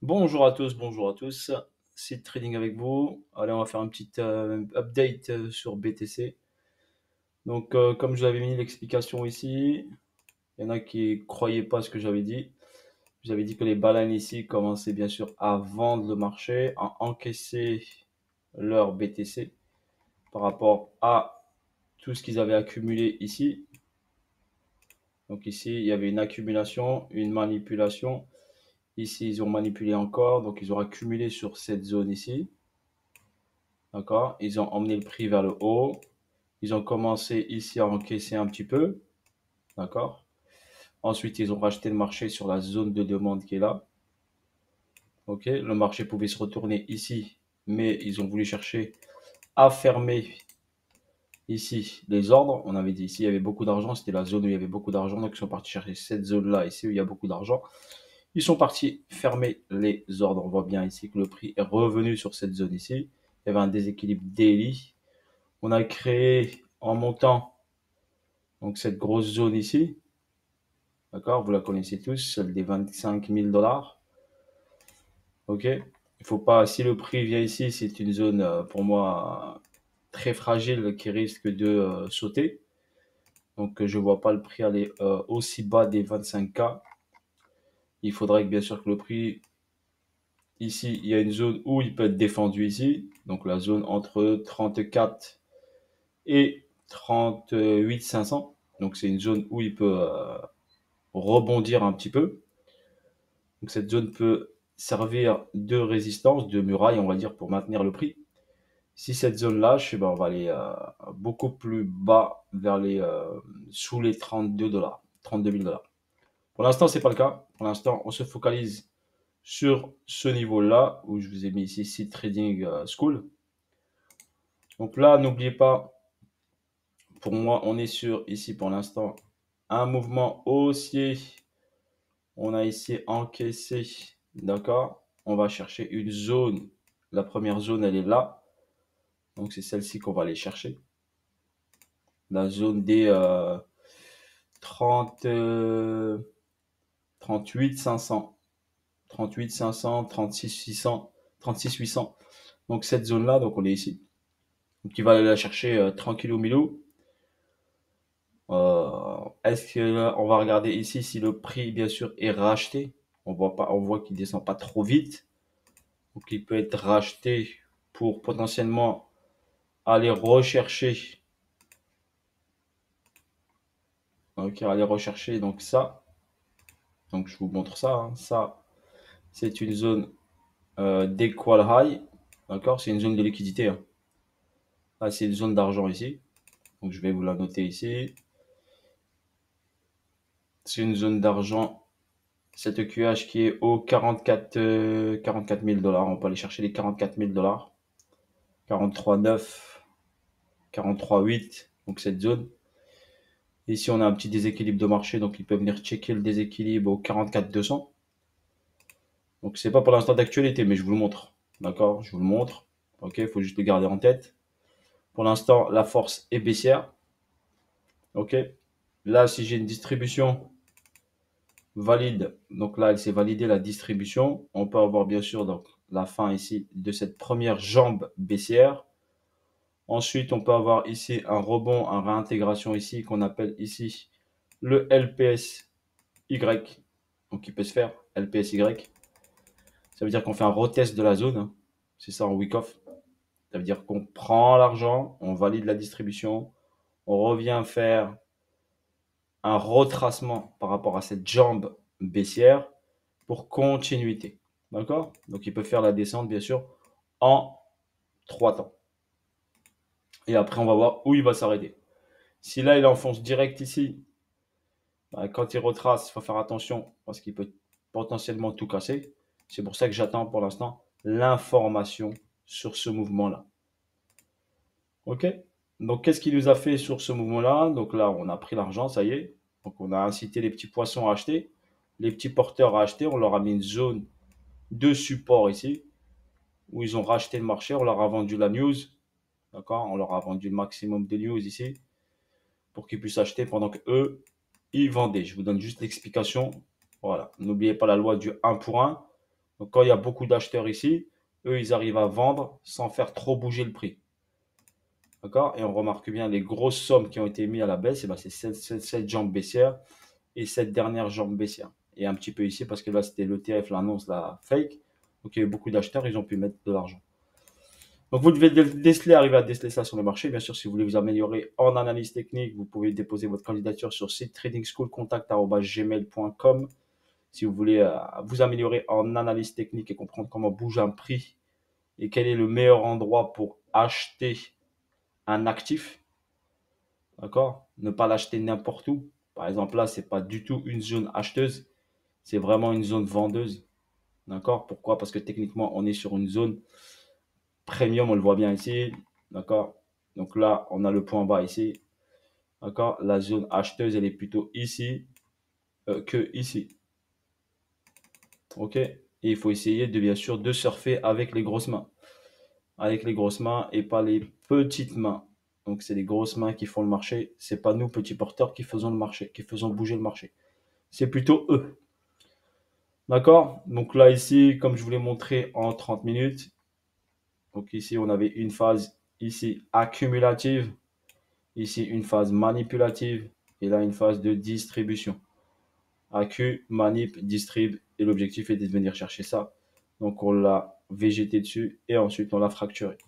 Bonjour à tous. C'est Trading avec vous. Allez, on va faire un petit update sur BTC. Donc, comme je l'avais mis l'explication ici, il y en a qui croyaient pas ce que j'avais dit. J'avais dit que les baleines ici commençaient bien sûr à vendre le marché, à encaisser leur BTC par rapport à tout ce qu'ils avaient accumulé ici. Donc ici, il y avait une accumulation, une manipulation. Ici, ils ont manipulé encore, donc ils ont accumulé sur cette zone ici. D'accord? Ils ont emmené le prix vers le haut. Ils ont commencé ici à encaisser un petit peu. D'accord? Ensuite, ils ont racheté le marché sur la zone de demande qui est là. OK? Le marché pouvait se retourner ici, mais ils ont voulu chercher à fermer ici les ordres. On avait dit ici, il y avait beaucoup d'argent. C'était la zone où il y avait beaucoup d'argent. Donc, ils sont partis chercher cette zone-là, ici où il y a beaucoup d'argent. Ils sont partis fermer les ordres. On voit bien ici que le prix est revenu sur cette zone ici. Il y avait un déséquilibre daily. On a créé en montant donc cette grosse zone ici. D'accord? Vous la connaissez tous, celle des 25 000 dollars. OK? Il faut pas, si le prix vient ici, c'est une zone pour moi très fragile qui risque de sauter. Donc je vois pas le prix aller aussi bas des 25K. Il faudrait que bien sûr que le prix ici, il y a une zone où il peut être défendu ici. Donc la zone entre 34 et 38 500. Donc c'est une zone où il peut rebondir un petit peu. Donc cette zone peut servir de résistance, de muraille, on va dire, pour maintenir le prix. Si cette zone lâche, eh ben, on va aller beaucoup plus bas vers les sous les 32 dollars, 32 000 dollars. Pour l'instant, c'est pas le cas. Pour l'instant, on se focalise sur ce niveau-là où je vous ai mis ici Seed Trading School. Donc là, n'oubliez pas, pour moi, on est sur ici pour l'instant un mouvement haussier. On a ici encaissé, d'accord? On va chercher une zone. La première zone, elle est là. Donc c'est celle-ci qu'on va aller chercher. La zone des 30, 38 500. 38 500, 36 600, 36 800. Donc cette zone-là, donc on est ici. Donc il va aller la chercher tranquillou milou. Est-ce que on va regarder ici si le prix bien sûr est racheté. On voit pas, on voit qu'il descend pas trop vite. Donc il peut être racheté pour potentiellement aller rechercher. Ok, aller rechercher donc ça. Donc je vous montre ça, hein. Ça, c'est une zone d'equal high. D'accord? C'est une zone de liquidité, hein. Là, c'est une zone d'argent ici. Donc je vais vous la noter ici. C'est une zone d'argent. Cette EQH qui est au 44 000 dollars. On peut aller chercher les 44 000 dollars. 43 9, 43 8. Donc cette zone. Ici, on a un petit déséquilibre de marché. Donc il peut venir checker le déséquilibre au 44 200. Donc c'est pas pour l'instant d'actualité, mais je vous le montre. D'accord? Je vous le montre. Ok, il faut juste le garder en tête. Pour l'instant, la force est baissière. Ok. Là, si j'ai une distribution valide, donc là, elle s'est validée la distribution. On peut avoir bien sûr donc la fin ici de cette première jambe baissière. Ensuite, on peut avoir ici un rebond, un réintégration ici qu'on appelle ici le LPSY. Donc, il peut se faire LPSY. Ça veut dire qu'on fait un retest de la zone, hein. C'est ça en week off. Ça veut dire qu'on prend l'argent, on valide la distribution, on revient faire un retracement par rapport à cette jambe baissière pour continuité. D'accord? Donc, il peut faire la descente, bien sûr, en 3 temps. Et après, on va voir où il va s'arrêter. Si là, il enfonce direct ici, bah, quand il retrace, il faut faire attention parce qu'il peut potentiellement tout casser. C'est pour ça que j'attends pour l'instant l'information sur ce mouvement-là. OK? Donc, qu'est-ce qu'il nous a fait sur ce mouvement-là? Donc là, on a pris l'argent, ça y est. Donc, on a incité les petits poissons à acheter, les petits porteurs à acheter. On leur a mis une zone de support ici, où ils ont racheté le marché. On leur a vendu la news. D'accord? On leur a vendu le maximum de news ici, pour qu'ils puissent acheter pendant que eux ils vendaient. Je vous donne juste l'explication. Voilà. N'oubliez pas la loi du 1 pour 1. Donc, quand il y a beaucoup d'acheteurs ici, eux, ils arrivent à vendre sans faire trop bouger le prix. D'accord? Et on remarque bien les grosses sommes qui ont été mises à la baisse, et ben, c'est cette jambe baissière et cette dernière jambe baissière. Et un petit peu ici, parce que là, c'était l'ETF, l'annonce, la fake. Donc, il y a eu beaucoup d'acheteurs, ils ont pu mettre de l'argent. Donc, vous devez déceler, arriver à déceler ça sur le marché. Bien sûr, si vous voulez vous améliorer en analyse technique, vous pouvez déposer votre candidature sur site trading school contact@gmail.com. Si vous voulez vous améliorer en analyse technique et comprendre comment bouge un prix et quel est le meilleur endroit pour acheter un actif, d'accord? Ne pas l'acheter n'importe où. Par exemple, là, c'est pas du tout une zone acheteuse, c'est vraiment une zone vendeuse, d'accord? Pourquoi? Parce que techniquement, on est sur une zone premium, on le voit bien ici, d'accord? Donc là, on a le point bas ici, d'accord? La zone acheteuse, elle est plutôt ici que ici, ok? Et il faut essayer de, bien sûr, de surfer avec les grosses mains. Avec les grosses mains et pas les petites mains. Donc, c'est les grosses mains qui font le marché. C'est pas nous, petits porteurs, qui faisons le marché, qui faisons bouger le marché. C'est plutôt eux. D'accord? Donc là, ici, comme je vous l'ai montré en 30 minutes, donc ici, on avait une phase ici accumulative, ici une phase manipulative et là, une phase de distribution. Accu, manip, distrib et l'objectif était de venir chercher ça. Donc, on l'a végété dessus et ensuite, on l'a fracturé.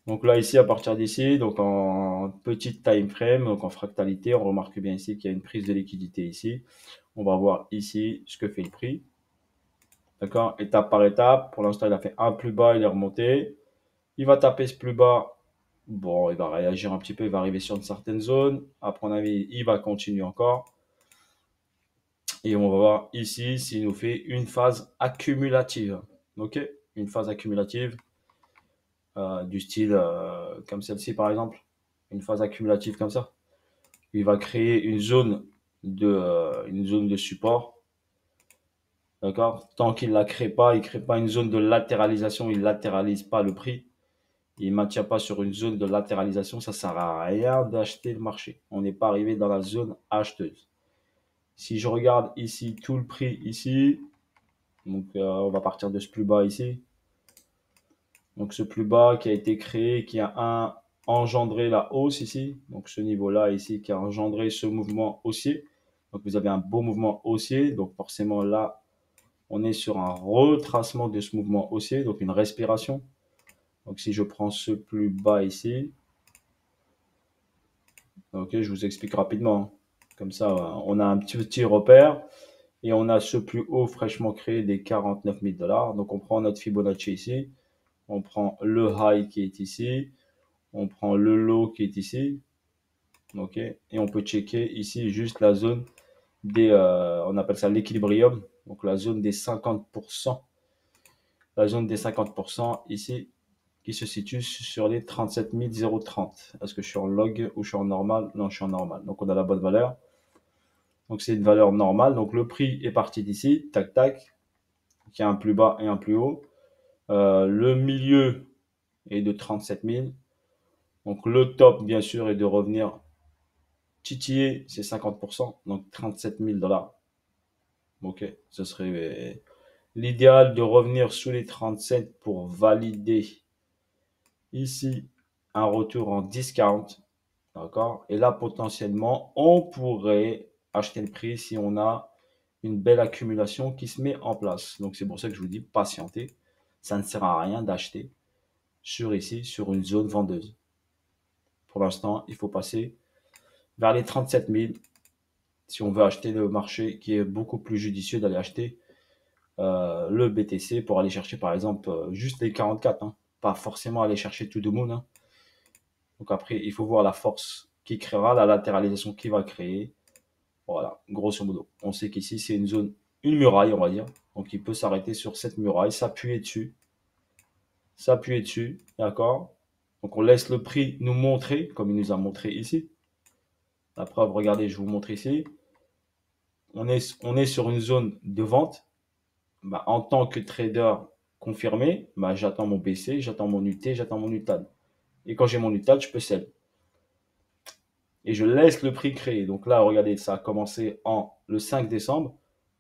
Donc là, ici, à partir d'ici, donc en petite time frame, donc en fractalité, on remarque bien ici qu'il y a une prise de liquidité ici. On va voir ici ce que fait le prix. D'accord? Étape par étape. Pour l'instant, il a fait un plus bas, il est remonté. Il va taper ce plus bas. Bon, il va réagir un petit peu, il va arriver sur une certaine zone. Après, on a vu, il va continuer encore. Et on va voir ici s'il nous fait une phase accumulative. Ok? Une phase accumulative. Du style comme celle-ci par exemple, une phase accumulative comme ça. Il va créer une zone de support. D'accord? Tant qu'il ne la crée pas, il ne crée pas une zone de latéralisation, il ne latéralise pas le prix. Il ne maintient pas sur une zone de latéralisation, ça ne sert à rien d'acheter le marché. On n'est pas arrivé dans la zone acheteuse. Si je regarde ici tout le prix ici, donc on va partir de ce plus bas ici. Donc ce plus bas qui a été créé, qui a engendré la hausse ici. Donc ce niveau-là ici qui a engendré ce mouvement haussier. Donc vous avez un beau mouvement haussier. Donc forcément là, on est sur un retracement de ce mouvement haussier, donc une respiration. Donc si je prends ce plus bas ici, ok, je vous explique rapidement. Comme ça, on a un petit repère et on a ce plus haut fraîchement créé des 49 000 $. Donc on prend notre Fibonacci ici, on prend le high qui est ici, on prend le low qui est ici, ok, et on peut checker ici juste la zone des, on appelle ça l'équilibrium, donc la zone des 50%, la zone des 50% ici, qui se situe sur les 37 030. Est-ce que je suis en log ou je suis en normal? Non, je suis en normal. Donc on a la bonne valeur. Donc c'est une valeur normale. Donc le prix est parti d'ici, tac tac, qui a un plus bas et un plus haut. Le milieu est de 37 000. Donc le top, bien sûr, est de revenir titiller ces 50%, donc 37 000 $. Ok, ce serait l'idéal de revenir sous les 37 pour valider ici un retour en discount. D'accord? Et là, potentiellement, on pourrait acheter le prix si on a une belle accumulation qui se met en place. Donc, c'est pour ça que je vous dis patientez. Ça ne sert à rien d'acheter sur ici, sur une zone vendeuse. Pour l'instant, il faut passer vers les 37 000 si on veut acheter le marché qui est beaucoup plus judicieux d'aller acheter le BTC pour aller chercher par exemple juste les 44, hein. Pas forcément aller chercher tout de moon, hein. Donc après, il faut voir la force qui créera, la latéralisation qui va créer. Voilà, grosso modo. On sait qu'ici, c'est une zone, une muraille, on va dire. Donc il peut s'arrêter sur cette muraille, s'appuyer dessus, d'accord? Donc on laisse le prix nous montrer, comme il nous a montré ici. La preuve, regardez, je vous montre ici. On est sur une zone de vente. Bah, en tant que trader confirmé, bah, j'attends mon BC, j'attends mon UT, j'attends mon UTAD. Et quand j'ai mon UTAD, je peux sell. Et je laisse le prix créer. Donc là, regardez, ça a commencé le 5 décembre.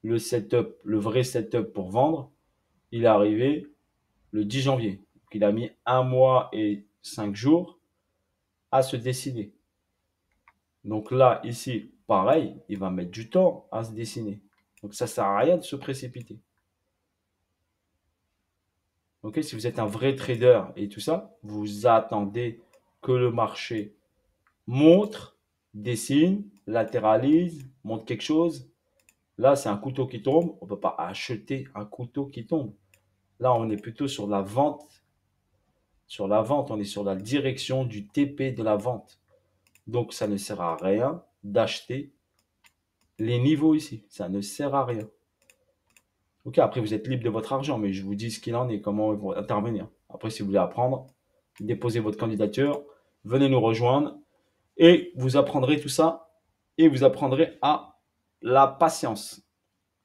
le setup, le vrai setup pour vendre, il est arrivé le 10 janvier. Donc, il a mis 1 mois et 5 jours à se dessiner. Donc là, ici, pareil, il va mettre du temps à se dessiner. Donc ça ne sert à rien de se précipiter. Ok, si vous êtes un vrai trader et tout ça, vous attendez que le marché montre, dessine, latéralise, montre quelque chose. Là, c'est un couteau qui tombe. On ne peut pas acheter un couteau qui tombe. Là, on est plutôt sur la vente. Sur la vente, on est sur la direction du TP de la vente. Donc, ça ne sert à rien d'acheter les niveaux ici. Ça ne sert à rien. Ok, après, vous êtes libre de votre argent, mais je vous dis ce qu'il en est, comment ils vont intervenir. Après, si vous voulez apprendre, déposez votre candidature, venez nous rejoindre et vous apprendrez tout ça et vous apprendrez à la patience.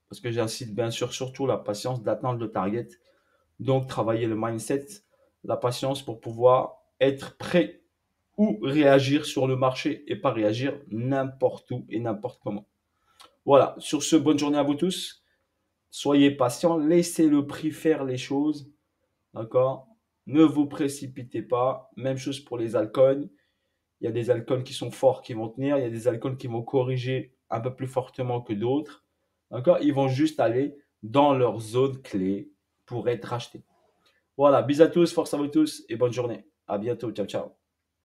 Parce que j'incite bien sûr surtout la patience d'atteindre le target. Donc, travailler le mindset, la patience pour pouvoir être prêt ou réagir sur le marché et pas réagir n'importe où et n'importe comment. Voilà, sur ce, bonne journée à vous tous. Soyez patients, laissez le prix faire les choses. D'accord? Ne vous précipitez pas. Même chose pour les altcoins. Il y a des altcoins qui sont forts qui vont tenir. Il y a des altcoins qui vont corriger un peu plus fortement que d'autres. D'accord? Ils vont juste aller dans leur zone clé pour être achetés. Voilà, bisous à tous, force à vous tous et bonne journée. À bientôt. Ciao, ciao.